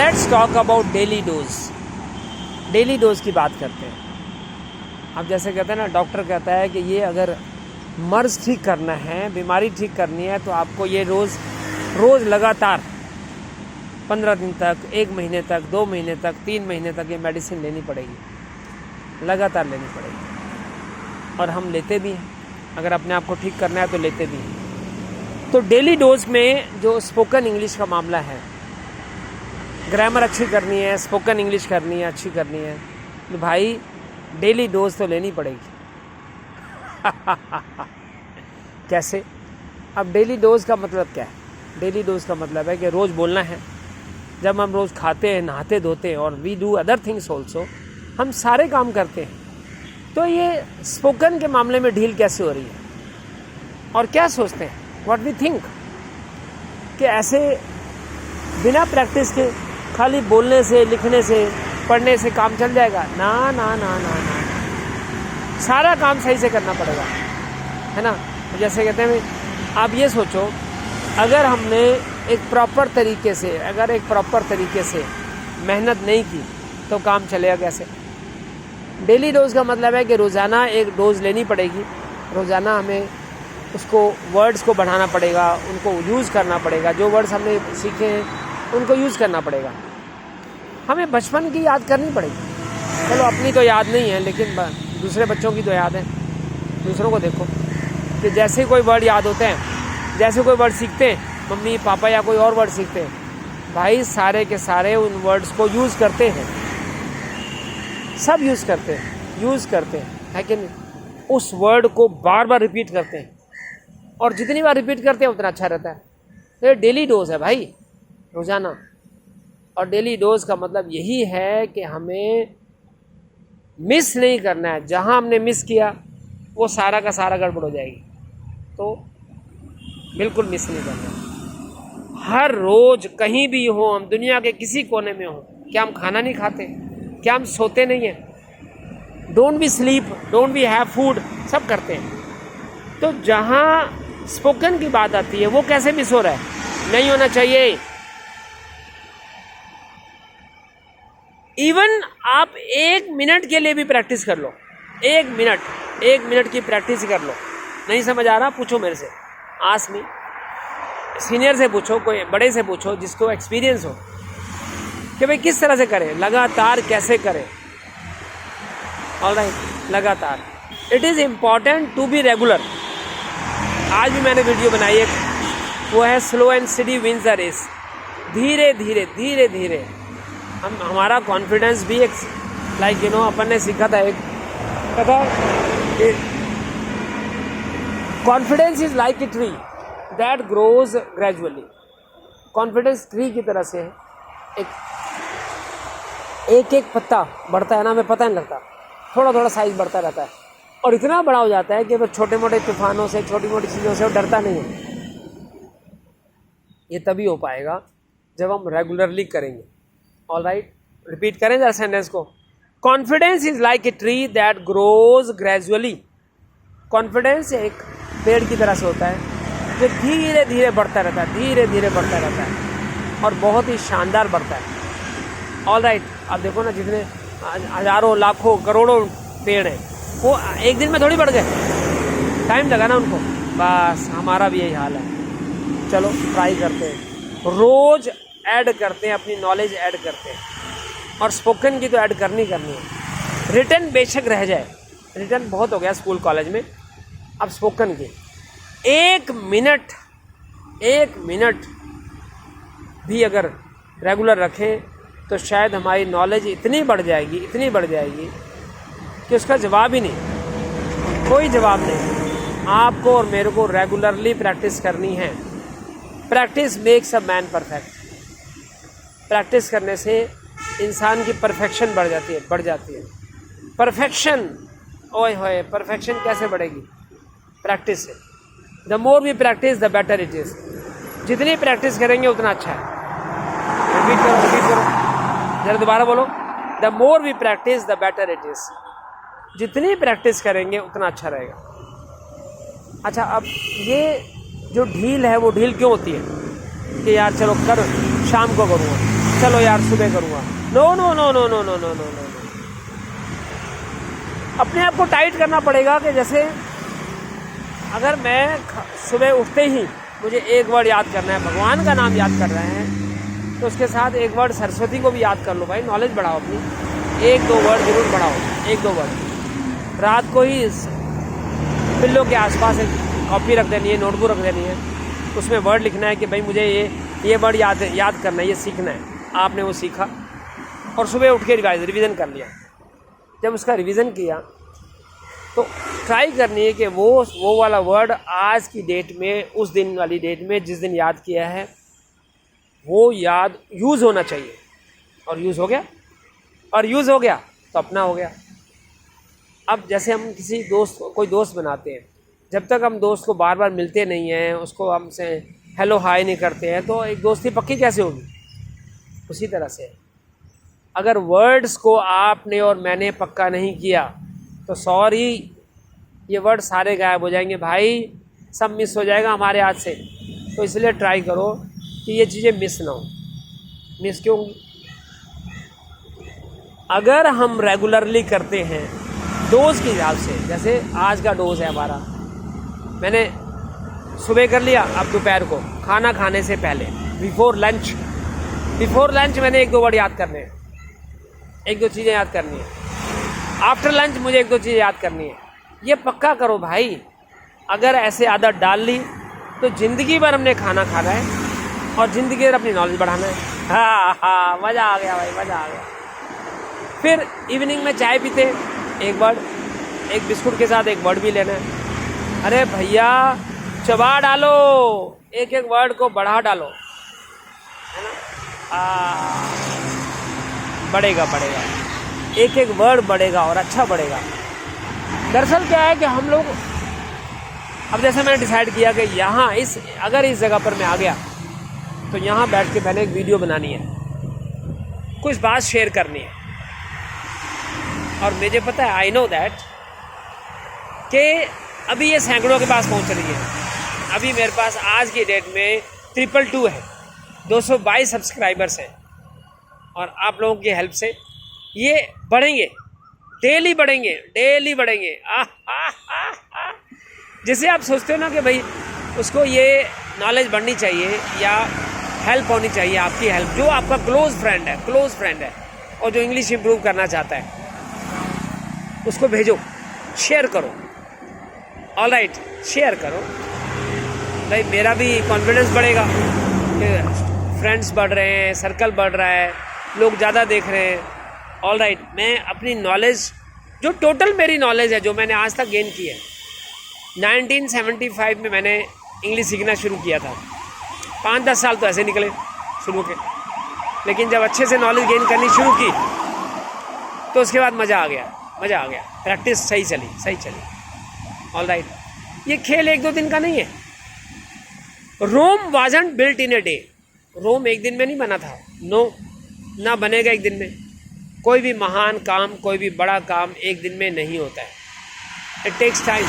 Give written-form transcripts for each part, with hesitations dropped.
Let's talk about daily dose. Daily dose की बात करते हैं। अब जैसे कहते हैं ना, डॉक्टर कहता है कि ये अगर मर्ज़ ठीक करना है, बीमारी ठीक करनी है, तो आपको ये रोज़ लगातार 15 दिन तक, 1 महीने तक, 2 महीने तक, 3 महीने तक ये मेडिसिन लेनी पड़ेगी, लगातार लेनी पड़ेगी। और हम लेते भी हैं, अगर अपने आप को ठीक करना है तो लेते भी हैं। तो डेली डोज में जो स्पोकन इंग्लिश का मामला है, ग्रामर अच्छी करनी है, स्पोकन इंग्लिश करनी है, अच्छी करनी है, तो भाई डेली डोज तो लेनी पड़ेगी। कैसे? अब डेली डोज का मतलब क्या है? डेली डोज का मतलब है कि रोज़ बोलना है। जब हम रोज़ खाते हैं, नहाते धोते हैं, और we do other things also, हम सारे काम करते हैं। तो ये स्पोकन के मामले में ढील कैसे हो रही है? और क्या सोचते हैं, व्हाट वी थिंक, कि ऐसे बिना प्रैक्टिस के खाली बोलने से, लिखने से, पढ़ने से काम चल जाएगा? ना ना ना ना ना, सारा काम सही से करना पड़ेगा, है ना। जैसे कहते हैं, आप ये सोचो, अगर हमने एक प्रॉपर तरीके से मेहनत नहीं की तो काम चलेगा कैसे? डेली डोज का मतलब है कि रोज़ाना एक डोज लेनी पड़ेगी। रोज़ाना हमें उसको वर्ड्स को बढ़ाना पड़ेगा, उनको यूज़ करना पड़ेगा। जो वर्ड्स हमने सीखे हैं उनको यूज़ करना पड़ेगा। हमें बचपन की याद करनी पड़ेगी। चलो अपनी तो याद नहीं है, लेकिन दूसरे बच्चों की तो याद है। दूसरों को देखो कि जैसे कोई वर्ड याद होते हैं, जैसे कोई वर्ड सीखते हैं, मम्मी पापा या कोई और वर्ड सीखते हैं, भाई सारे के सारे उन वर्ड्स को यूज़ करते हैं, सब यूज़ करते हैं, है कि नहीं? उस वर्ड को बार बार रिपीट करते हैं, और जितनी बार रिपीट करते हैं उतना अच्छा रहता है। तो ये डेली डोज है भाई, रोज़ाना। और डेली डोज का मतलब यही है कि हमें मिस नहीं करना है। जहाँ हमने मिस किया वो सारा का सारा गड़बड़ हो जाएगी, तो बिल्कुल मिस नहीं करना। हर रोज़ कहीं भी हो, हम दुनिया के किसी कोने में हो, क्या हम खाना नहीं खाते? क्या हम सोते नहीं हैं? Don't be sleep, don't be have food, सब करते हैं। तो जहाँ स्पोकन की बात आती है वो कैसे मिस हो रहा है? नहीं होना चाहिए। इवन आप 1 मिनट के लिए भी प्रैक्टिस कर लो, 1 मिनट की प्रैक्टिस कर लो। नहीं समझ आ रहा, पूछो मेरे से, आस्क मी, सीनियर से पूछो, कोई बड़े से पूछो जिसको एक्सपीरियंस हो कि भाई किस तरह से करें, लगातार कैसे करें। ऑलराइट, लगातार। It is important to be regular. आज भी मैंने वीडियो बनाई है, वो है slow and study wins the race. धीरे धीरे हमारा कॉन्फिडेंस भी एक अपन ने सीखा था, एक कथा, confidence is like a tree that grows gradually. Confidence tree की तरह से है, एक पत्ता बढ़ता है ना, हमें पता नहीं लगता, थोड़ा साइज बढ़ता रहता है, और इतना बड़ा हो जाता है कि वो छोटे मोटे तूफानों से, छोटी मोटी चीज़ों से वो डरता नहीं है। ये तभी हो पाएगा जब हम रेगुलरली करेंगे। ऑलराइट, रिपीट करें जरा सेंटेंस को। Confidence is like a tree that grows gradually. Confidence एक पेड़ की तरह से होता है जो धीरे धीरे बढ़ता रहता है, और बहुत ही शानदार बढ़ता है। ऑलराइट, आप देखो ना, जितने हजारों, लाखों, करोड़ों पेड़ हैं, वो एक दिन में थोड़ी बढ़ गए, टाइम लगा ना उनको। बस हमारा भी यही हाल है। चलो ट्राई करते हैं, रोज़ ऐड करते हैं, अपनी नॉलेज ऐड करते हैं, और स्पोकन की तो ऐड करनी है। रिटन बेशक रह जाए, रिटन बहुत हो गया स्कूल कॉलेज में, अब स्पोकन की 1 मिनट भी अगर रेगुलर रखें तो शायद हमारी नॉलेज इतनी बढ़ जाएगी कि उसका जवाब ही नहीं, कोई जवाब नहीं। आपको और मेरे को रेगुलरली प्रैक्टिस करनी है। Practice makes a man perfect. Practice करने से इंसान की परफेक्शन बढ़ जाती है। परफेक्शन, ओए होए, परफेक्शन कैसे बढ़ेगी? प्रैक्टिस से। The more we practice the better it is. जितनी प्रैक्टिस करेंगे उतना अच्छा है। रिपीट करो, जरा दोबारा बोलो। The more we practice the better it is. जितनी प्रैक्टिस करेंगे उतना अच्छा रहेगा। अच्छा, अब ये जो ढील है वो ढील क्यों होती है कि यार चलो कर, शाम को करूँगा। चलो यार सुबह करूँगा। No no no no no no no no no. अपने आप को टाइट करना पड़ेगा कि जैसे अगर मैं सुबह उठते ही मुझे एक वर्ड याद करना है, भगवान का नाम याद कर रहे हैं, तो उसके साथ एक वर्ड सरस्वती को भी याद कर लो भाई, नॉलेज बढ़ाओ अपनी, एक दो वर्ड जरूर बढ़ाओ, एक दो वर्ड। रात को ही पिल्लों के आसपास एक कॉपी रख देनी है, नोटबुक रख देनी है, उसमें वर्ड लिखना है कि भाई मुझे ये वर्ड याद करना है, ये सीखना है। आपने वो सीखा और सुबह उठ के रिवीजन कर लिया। जब उसका रिवीजन किया तो ट्राई करनी है कि वो वाला वर्ड आज की डेट में, उस दिन वाली डेट में जिस दिन याद किया है, वो याद यूज़ होना चाहिए। और यूज़ हो गया, और यूज़ हो गया तो अपना हो गया। अब जैसे हम किसी कोई दोस्त बनाते हैं, जब तक हम दोस्त को बार बार मिलते नहीं हैं, उसको हमसे हेलो हाय नहीं करते हैं, तो एक दोस्ती पक्की कैसे होगी? उसी तरह से अगर वर्ड्स को आपने और मैंने पक्का नहीं किया तो सॉरी, ये वर्ड सारे गायब हो जाएंगे भाई, सब मिस हो जाएगा हमारे हाथ से। तो इसलिए ट्राई करो कि ये चीज़ें मिस ना हो। मिस क्यों होंगी? अगर हम रेगुलरली करते हैं डोज के हिसाब से, जैसे आज का डोज है हमारा, मैंने सुबह कर लिया, अब दोपहर को खाना खाने से पहले बिफोर लंच मैंने एक दो वर्ड याद करने हैं, एक दो चीज़ें याद करनी है। आफ्टर लंच मुझे एक दो चीज़ें याद करनी है। ये पक्का करो भाई। अगर ऐसे आदत डाल ली तो ज़िंदगी भर हमने खाना खाना है और ज़िंदगी भर अपनी नॉलेज बढ़ाना है। हाँ, मज़ा आ गया भाई, मज़ा आ गया। फिर इवनिंग में चाय पीते, एक वर्ड, एक बिस्कुट के साथ एक वर्ड भी लेना है। अरे भैया चबा डालो, एक एक वर्ड को बढ़ा डालो, है ना? बढ़ेगा, एक एक वर्ड बढ़ेगा और अच्छा बढ़ेगा। दरअसल क्या है कि हम लोग, अब जैसे मैंने डिसाइड किया कि यहाँ अगर इस जगह पर मैं आ गया तो यहाँ बैठ के मैंने एक वीडियो बनानी है, कुछ बात शेयर करनी है। और मुझे पता है, आई नो दैट, कि अभी ये सैकड़ों के पास पहुँच रही है। अभी मेरे पास आज की डेट में 222 है, 222 सब्सक्राइबर्स हैं। और आप लोगों की हेल्प से ये बढ़ेंगे, डेली बढ़ेंगे। जैसे आप सोचते हो ना कि भाई उसको ये नॉलेज बढ़नी चाहिए या हेल्प होनी चाहिए, आपकी हेल्प, जो आपका क्लोज़ फ्रेंड है और जो इंग्लिश इंप्रूव करना चाहता है, उसको भेजो, शेयर करो। ऑलराइट, शेयर करो भाई, मेरा भी कॉन्फिडेंस बढ़ेगा कि फ्रेंड्स बढ़ रहे हैं, सर्कल बढ़ रहा है, लोग ज़्यादा देख रहे हैं। ऑलराइट, मैं अपनी नॉलेज, जो टोटल मेरी नॉलेज है, जो मैंने आज तक गेन की है, 1975 में मैंने इंग्लिश सीखना शुरू किया था। 5-10 साल तो ऐसे निकले शुरू के, लेकिन जब अच्छे से नॉलेज गेन करनी शुरू की तो उसके बाद मज़ा आ गया। प्रैक्टिस सही चली। ऑलराइट, ये खेल एक दो दिन का नहीं है। Rome wasn't built in a day. Rome एक दिन में नहीं बना था, ना बनेगा एक दिन में। कोई भी महान काम, कोई भी बड़ा काम एक दिन में नहीं होता है। इट टेक्स टाइम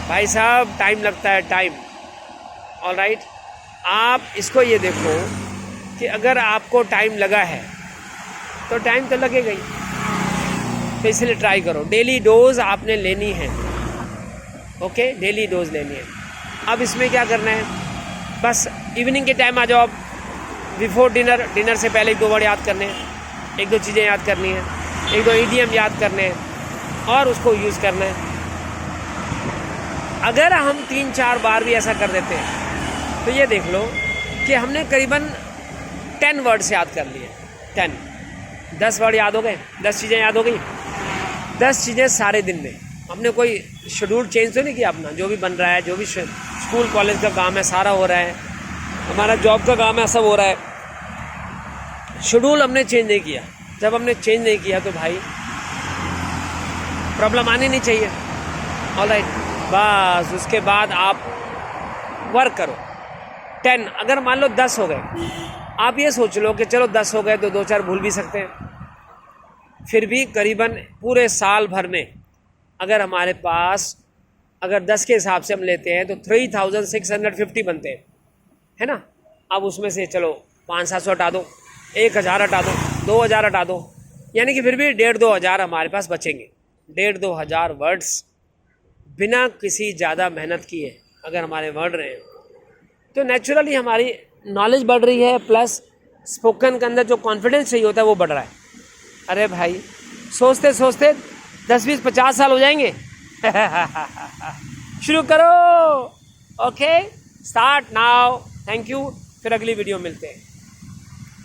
भाई साहब, टाइम लगता है, टाइम। ऑलराइट, आप इसको ये देखो कि अगर आपको टाइम लगा है तो टाइम तो लगेगा ही। तो इसलिए ट्राई करो, डेली डोज आपने लेनी है। ओके, डेली डोज लेनी है। अब इसमें क्या करना है, बस इवनिंग के टाइम आ जाओ आप, बिफोर डिनर से पहले एक दो वर्ड याद करने हैं, एक दो चीज़ें याद करनी है, एक दो ईडियम याद करने हैं और उसको यूज़ करना है। अगर हम 3-4 बार भी ऐसा कर देते हैं तो ये देख लो कि हमने करीबन 10 वर्ड्स याद कर लिए। 10 वर्ड याद हो गए, 10 चीज़ें याद हो गई। 10 चीज़ें सारे दिन में। हमने कोई शेड्यूल चेंज तो नहीं किया अपना, जो भी बन रहा है, जो भी स्कूल कॉलेज का काम है सारा हो रहा है, हमारा जॉब का काम है सब हो रहा है, शेड्यूल हमने चेंज नहीं किया। जब हमने चेंज नहीं किया तो भाई प्रॉब्लम आनी नहीं चाहिए। ऑलराइट, बस उसके बाद आप वर्क करो। 10, अगर मान लो 10 हो गए, आप ये सोच लो कि चलो 10 हो गए तो 2-4 भूल भी सकते हैं। फिर भी करीबन पूरे साल भर में अगर हमारे पास, अगर 10 के हिसाब से हम लेते हैं तो 3650 बनते हैं, है ना। अब उसमें से चलो 500-700 हटा दो, 1000 हटा दो, 2000 हटा दो, यानी कि फिर भी 1500-2000 हमारे पास बचेंगे। 1500-2000 वर्ड्स बिना किसी ज़्यादा मेहनत किए अगर हमारे बढ़ रहे हैं तो नेचुरली हमारी नॉलेज बढ़ रही है, प्लस स्पोकन के अंदर जो कॉन्फिडेंस चाहिए होता है वो बढ़ रहा है। अरे भाई सोचते सोचते 10-20-50 साल हो जाएंगे। शुरू करो। Okay, start now. Thank you, फिर अगली वीडियो मिलते हैं।